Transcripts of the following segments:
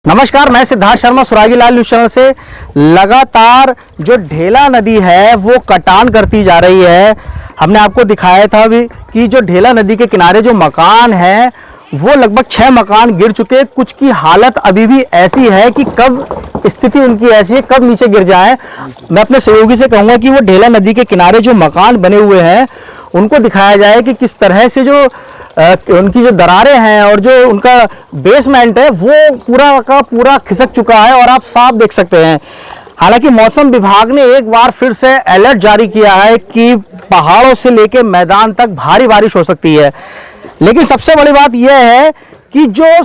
नमस्कार, मैं सिद्धार्थ शर्मा सुरागी लाल news channel से। लगातार जो ढेला नदी है वो कटान करती जा रही है। हमने आपको दिखाया था भी कि जो ढेला नदी के किनारे जो मकान हैं वो लगभग 6 मकान गिर चुके। कुछ की हालत अभी भी ऐसी है कि कब स्थिति उनकी ऐसी है कब नीचे गिर जाए। मैं अपने सहयोगी से कहूँगा कि वो ढेला नदी के किनारे जो मकान बने हुए हैं उनको दिखाया जाए कि किस तरह से जो उनकी जो दरारें हैं और जो उनका बेसमेंट है वो पूरा का पूरा खिसक चुका है और आप साफ देख सकते हैं। हालांकि मौसम विभाग ने एक बार फिर से अलर्ट जारी किया है कि पहाड़ों से लेकर मैदान तक भारी बारिश हो सकती है। लेकिन सबसे बड़ी बात यह है कि जो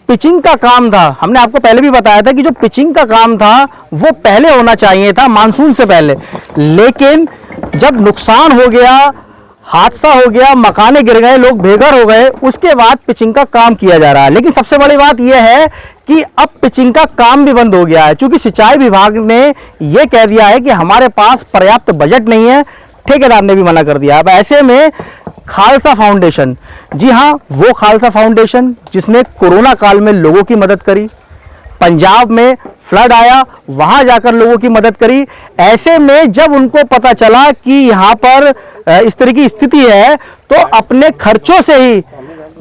पिचिंग का काम था, हमने आपको पहले भी बताया था कि जो पिचिंग का काम था वो पहले होना चाहिए था, मानसून से पहले। लेकिन जब नुकसान हो गया, हादसा हो गया, मकाने गिर गए, लोग बेघर हो गए, उसके बाद पिचिंग का काम किया जा रहा है। लेकिन सबसे बड़ी बात यह है कि अब पिचिंग का काम भी बंद हो गया है, क्योंकि सिंचाई विभाग ने यह कह दिया है कि हमारे पास पर्याप्त बजट नहीं है। ठेकेदार ने भी मना कर दिया। अब ऐसे में खालसा फाउंडेशन, जी हाँ, वो खालसा फाउंडेशन जिसने कोरोना काल में लोगों की मदद करी, पंजाब में फ्लड आया वहां जाकर लोगों की मदद करी। ऐसे में जब उनको पता चला कि यहाँ पर इस तरह की स्थिति है तो अपने खर्चों से ही,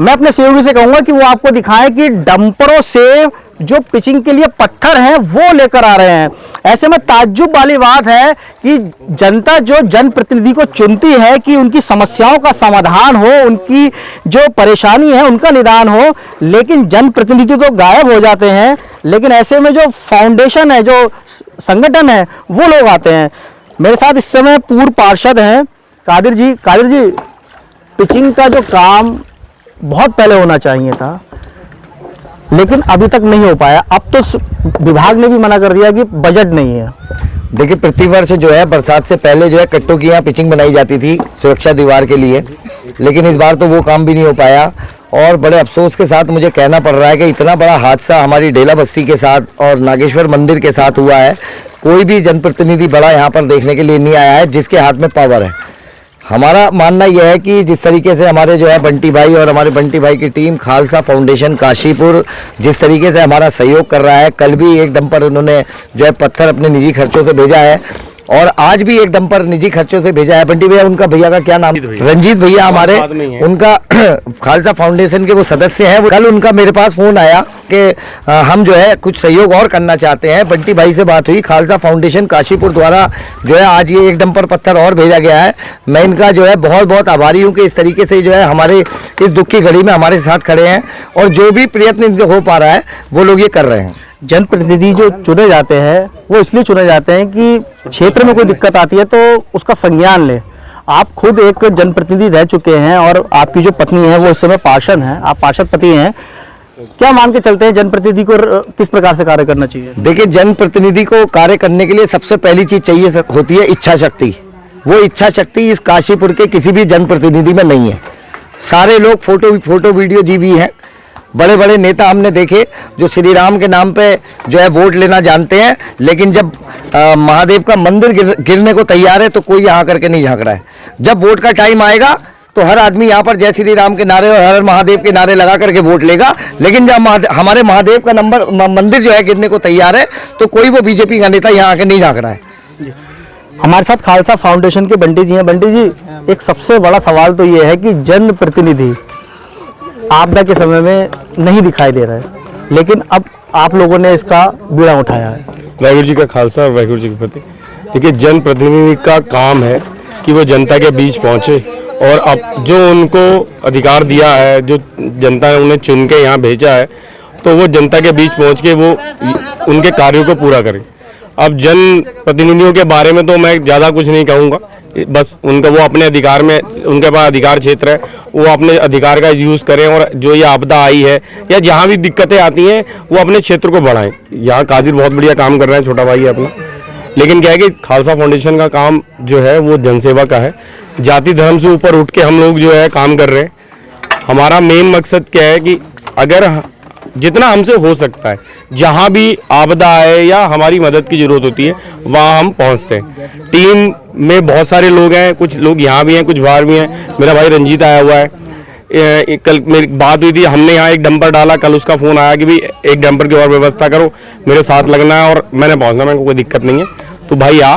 मैं अपने सहयोगी से कहूंगा कि वो आपको दिखाएं कि डंपरों से जो पिचिंग के लिए पत्थर हैं वो लेकर आ रहे हैं। ऐसे में ताज्जुब वाली बात है कि जनता जो जनप्रतिनिधि को चुनती है कि उनकी समस्याओं का समाधान हो, उनकी जो परेशानी है उनका निदान हो, लेकिन जनप्रतिनिधि तो गायब हो जाते हैं। लेकिन ऐसे में जो फाउंडेशन है, जो संगठन है, वो लोग आते हैं। मेरे साथ इस समय पूर्व पार्षद हैं कादिर जी। कादिर जी, पिचिंग का जो काम बहुत पहले होना चाहिए था लेकिन अभी तक नहीं हो पाया। अब तो विभाग ने भी मना कर दिया कि बजट नहीं है। देखिए, प्रतिवर्ष जो है बरसात से पहले जो है कट्टों की यहाँ पिचिंग बनाई जाती थी सुरक्षा दीवार के लिए, लेकिन इस बार तो वो काम भी नहीं हो पाया। और बड़े अफसोस के साथ मुझे कहना पड़ रहा है कि इतना बड़ा हादसा हमारी ढेला बस्ती के साथ और नागेश्वर मंदिर के साथ हुआ है। कोई भी जनप्रतिनिधि बड़ा यहाँ पर देखने के लिए नहीं आया है जिसके हाथ में पावर है। हमारा मानना यह है कि जिस तरीके से हमारे जो है बंटी भाई और हमारे बंटी भाई की टीम खालसा फाउंडेशन काशीपुर जिस तरीके से हमारा सहयोग कर रहा है, कल भी एक डंपर उन्होंने जो है पत्थर अपने निजी खर्चों से भेजा है और आज भी एक डंपर निजी खर्चों से भेजा है। बंटी भैया, उनका भैया का क्या नाम? रंजीत भैया हमारे, उनका खालसा फाउंडेशन के वो सदस्य हैं। कल उनका मेरे पास फोन आया कि हम जो है कुछ सहयोग और करना चाहते हैं। बंटी भाई से बात हुई, खालसा फाउंडेशन काशीपुर द्वारा जो है आज ये एक डंपर पत्थर और भेजा गया है। मैं इनका जो है बहुत बहुत आभारी हूँ कि इस तरीके से जो है हमारे इस दुख की घड़ी में हमारे साथ खड़े हैं और जो भी प्रयत्न हो पा रहा है वो लोग ये कर रहे हैं। जनप्रतिनिधि जो चुने जाते हैं वो इसलिए चुने जाते हैं कि क्षेत्र में कोई दिक्कत आती है तो उसका संज्ञान ले। आप खुद एक जनप्रतिनिधि रह चुके हैं और आपकी जो पत्नी है वो इस समय पार्षद हैं, आप पार्षद पति हैं। क्या मान के चलते हैं जनप्रतिनिधि को किस प्रकार से कार्य करना चाहिए? देखिए, जनप्रतिनिधि को कार्य करने के लिए सबसे पहली चीज चाहिए होती है इच्छा शक्ति। वो इच्छा शक्ति इस काशीपुर के किसी भी जनप्रतिनिधि में नहीं है। सारे लोग फोटो वीडियो जीवी हैं। बड़े बड़े नेता हमने देखे जो श्री राम के नाम पे जो है वोट लेना जानते हैं, लेकिन जब महादेव का मंदिर गिरने को तैयार है तो कोई यहाँ करके नहीं झांक रहा है। जब वोट का टाइम आएगा तो हर आदमी यहाँ पर जय श्री राम के नारे और हर महादेव के नारे लगा करके वोट लेगा, लेकिन जब हमारे महादेव का मंदिर जो है गिरने को तैयार है तो कोई वो बीजेपी का नेता यहाँ आके नहीं झांक रहा है। हमारे साथ खालसा फाउंडेशन के बंटी जी हैं। बंटी जी, एक सबसे बड़ा सवाल तो ये है कि जनप्रतिनिधि आपदा के समय में नहीं दिखाई दे रहा है, लेकिन अब आप लोगों ने इसका बीड़ा उठाया है। वाहिगुरू जी का खालसा और वाहिगुरू जी के प्रति। देखिए, जनप्रतिनिधि का काम है कि वो जनता के बीच पहुंचे और अब जो उनको अधिकार दिया है, जो जनता ने उन्हें चुन के यहाँ भेजा है, तो वो जनता के बीच पहुंच के वो उनके कार्यों को पूरा करें। अब जनप्रतिनिधियों के बारे में तो मैं ज़्यादा कुछ नहीं कहूँगा, बस उनका वो अपने अधिकार में, उनके पास अधिकार क्षेत्र है, वो अपने अधिकार का यूज़ करें और जो ये आपदा आई है या जहाँ भी दिक्कतें आती हैं वो अपने क्षेत्र को बढ़ाएं। यहाँ कादिर बहुत बढ़िया काम कर रहे हैं, छोटा भाई है अपना। लेकिन क्या है कि खालसा फाउंडेशन का काम जो है वो जनसेवा का है। जाति धर्म से ऊपर उठ के हम लोग जो है काम कर रहे हैं। हमारा मेन मकसद क्या है कि अगर जितना हमसे हो सकता है, जहाँ भी आपदा आए या हमारी मदद की ज़रूरत होती है वहाँ हम पहुँचते हैं। टीम में बहुत सारे लोग हैं, कुछ लोग यहाँ भी हैं, कुछ बाहर भी हैं। मेरा भाई रंजीत आया हुआ है, कल मेरी बात हुई थी, हमने यहाँ एक डंपर डाला, कल उसका फ़ोन आया कि भाई एक डंपर की और व्यवस्था करो, मेरे साथ लगना है और मैंने पहुँचना, मेरे को कोई दिक्कत नहीं है, तो भाई आ,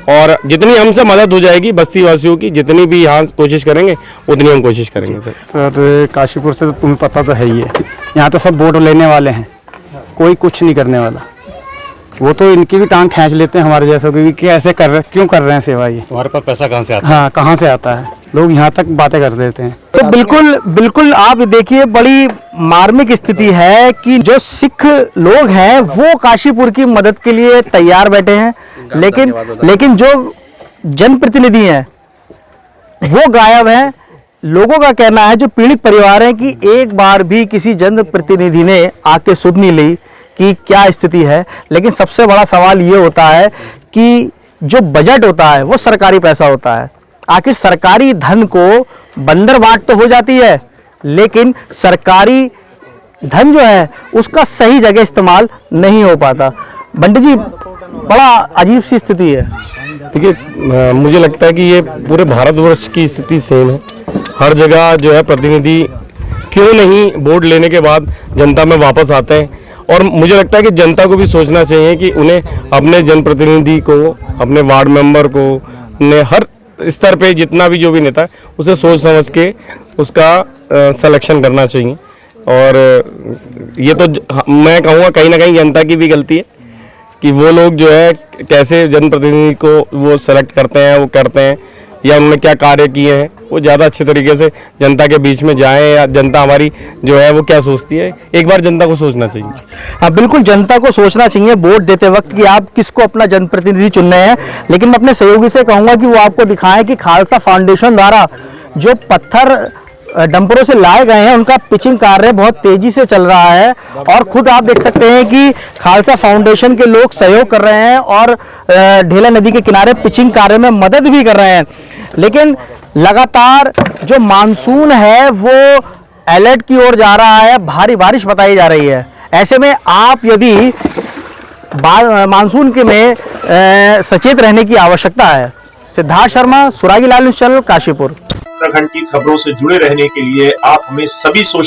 और जितनी हमसे मदद हो जाएगी बस्ती वासियों की, जितनी भी यहाँ कोशिश करेंगे उतनी हम कोशिश करेंगे सर। सर काशीपुर से तो तुम्हें पता तो है ही है, यहाँ तो सब वोट लेने वाले हैं, कोई कुछ नहीं करने वाला। वो तो इनकी भी टांग खींच लेते हैं हमारे जैसों की, कि ऐसे कर रहे, क्यों कर रहे हैं सेवा ये, तुम्हारे पास पैसा कहाँ से आता है? हाँ कहाँ से आता है, लोग यहाँ तक बातें कर देते हैं। तो बिल्कुल बिल्कुल आप देखिए, बड़ी मार्मिक स्थिति है कि जो सिख लोग हैं वो काशीपुर की मदद के लिए तैयार बैठे हैं, लेकिन जो जनप्रतिनिधि हैं वो गायब हैं। लोगों का कहना है, जो पीड़ित परिवार हैं, कि एक बार भी किसी जनप्रतिनिधि ने आके सुन नहीं ली कि क्या स्थिति है। लेकिन सबसे बड़ा सवाल ये होता है कि जो बजट होता है वो सरकारी पैसा होता है, आखिर सरकारी धन को बंदर बांट तो हो जाती है, लेकिन सरकारी धन जो है उसका सही जगह इस्तेमाल नहीं हो पाता। बंटी जी, बड़ा अजीब सी स्थिति है। देखिए, मुझे लगता है कि ये पूरे भारतवर्ष की स्थिति सेम है। हर जगह जो है प्रतिनिधि क्यों नहीं वोट लेने के बाद जनता में वापस आते हैं, और मुझे लगता है कि जनता को भी सोचना चाहिए कि उन्हें अपने जनप्रतिनिधि को, अपने वार्ड मेंबर को, ने हर स्तर पे जितना भी जो भी नेता है उसे सोच समझ के उसका सिलेक्शन करना चाहिए। और ये तो मैं कहूँगा कहीं ना कहीं जनता की भी गलती है कि वो लोग जो है कैसे जनप्रतिनिधि को वो सेलेक्ट करते हैं, वो करते हैं, या उन्होंने क्या कार्य किए हैं, वो ज़्यादा अच्छे तरीके से जनता के बीच में जाएं, या जनता हमारी जो है वो क्या सोचती है, एक बार जनता को सोचना चाहिए। हाँ बिल्कुल, जनता को सोचना चाहिए वोट देते वक्त कि आप किसको अपना जनप्रतिनिधि चुनने हैं। लेकिन मैं अपने सहयोगी से कहूँगा कि वो आपको दिखाएं कि खालसा फाउंडेशन द्वारा जो पत्थर डंपरों से लाए गए हैं उनका पिचिंग कार्य बहुत तेजी से चल रहा है, और खुद आप देख सकते हैं कि खालसा फाउंडेशन के लोग सहयोग कर रहे हैं और ढेला नदी के किनारे पिचिंग कार्य में मदद भी कर रहे हैं। लेकिन लगातार जो मानसून है वो अलर्ट की ओर जा रहा है, भारी बारिश बताई जा रही है। ऐसे में आप यदि मानसून के में सचेत रहने की आवश्यकता है। सिद्धार्थ शर्मा, सुरागी लाल न्यूज़ चैनल, काशीपुर। उत्तराखंड की खबरों से जुड़े रहने के लिए आप हमें सभी सोशल